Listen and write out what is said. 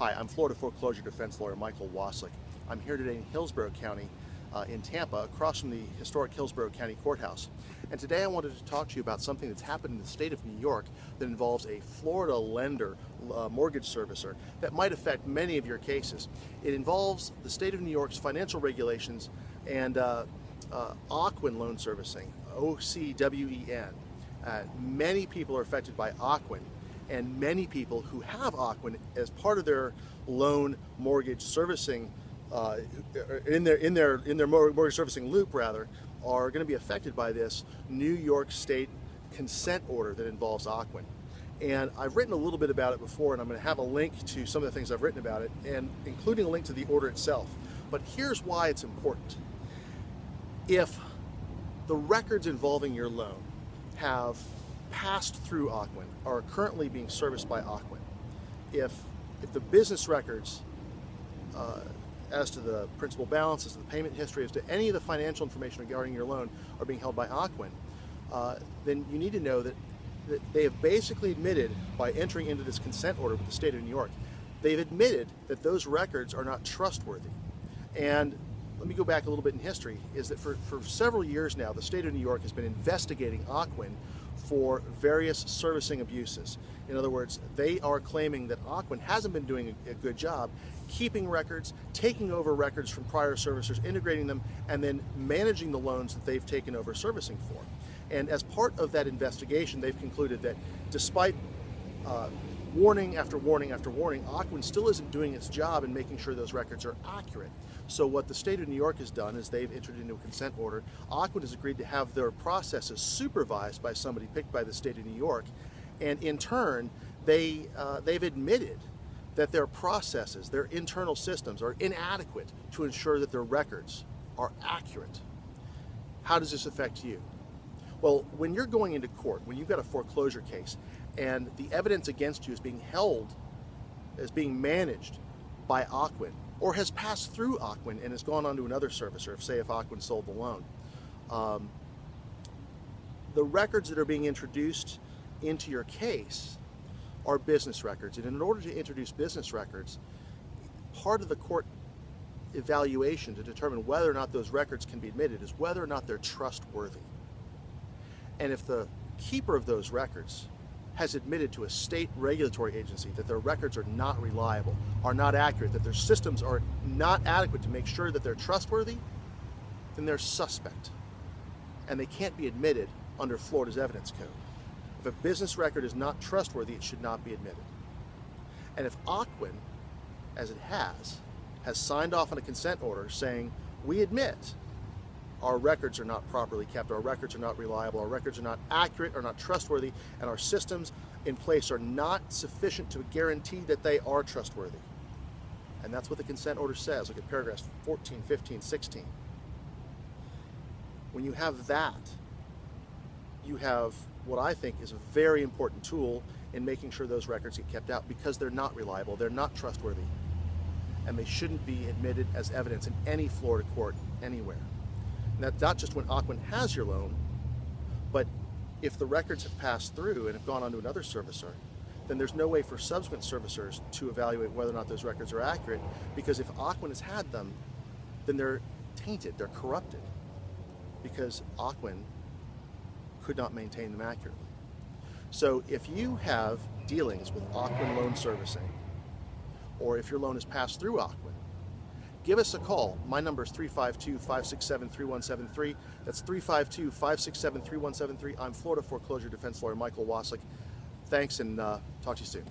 Hi, I'm Florida Foreclosure Defense Lawyer Michael Wasylik. I'm here today in Hillsborough County in Tampa, across from the historic Hillsborough County Courthouse. And today I wanted to talk to you about something that's happened in the state of New York that involves a Florida lender, mortgage servicer, that might affect many of your cases. It involves the state of New York's financial regulations and Ocwen loan servicing, OCWEN. Many people are affected by Ocwen, and many people who have Ocwen as part of their loan mortgage servicing, in their mortgage servicing loop rather, are going to be affected by this New York State consent order that involves Ocwen. And I've written a little bit about it before, and I'm going to have a link to some of the things I've written about it, and including a link to the order itself. But here's why it's important. If the records involving your loan have passed through Ocwen, are currently being serviced by Ocwen, if the business records as to the principal balance, as to the payment history, as to any of the financial information regarding your loan are being held by Ocwen, then you need to know that they have basically admitted, by entering into this consent order with the state of New York, they've admitted that those records are not trustworthy. And let me go back a little bit in history, is that for several years now, the state of New York has been investigating Ocwen for various servicing abuses. In other words, they are claiming that Ocwen hasn't been doing a good job keeping records, taking over records from prior servicers, integrating them, and then managing the loans that they've taken over servicing for. And as part of that investigation, they've concluded that despite warning after warning after warning, Ocwen still isn't doing its job in making sure those records are accurate. So what the state of New York has done is they've entered into a consent order. Ocwen has agreed to have their processes supervised by somebody picked by the state of New York, and in turn, they've admitted that their processes, their internal systems, are inadequate to ensure that their records are accurate. How does this affect you? Well, when you're going into court, when you've got a foreclosure case, and the evidence against you is being held, as being managed by Ocwen, or has passed through Ocwen and has gone on to another servicer, if Ocwen sold the loan, the records that are being introduced into your case are business records. And in order to introduce business records, part of the court evaluation to determine whether or not those records can be admitted is whether or not they're trustworthy. And if the keeper of those records has admitted to a state regulatory agency that their records are not reliable, are not accurate, that their systems are not adequate to make sure that they're trustworthy, then they're suspect. And they can't be admitted under Florida's evidence code. If a business record is not trustworthy, it should not be admitted. And if Ocwen, as it has signed off on a consent order saying, we admit our records are not properly kept, our records are not reliable, our records are not accurate, are not trustworthy, and our systems in place are not sufficient to guarantee that they are trustworthy. And that's what the consent order says. Look at paragraphs 14, 15, 16. When you have that, you have what I think is a very important tool in making sure those records get kept out, because they're not reliable, they're not trustworthy, and they shouldn't be admitted as evidence in any Florida court anywhere. And that's not just when Ocwen has your loan, but if the records have passed through and have gone on to another servicer, then there's no way for subsequent servicers to evaluate whether or not those records are accurate, because if Ocwen has had them, then they're tainted, they're corrupted, because Ocwen could not maintain them accurately. So if you have dealings with Ocwen loan servicing, or if your loan has passed through Ocwen, give us a call. My number is 352-567-3173. That's 352-567-3173. I'm Florida Foreclosure Defense Lawyer Michael Wasylik. Thanks, and talk to you soon.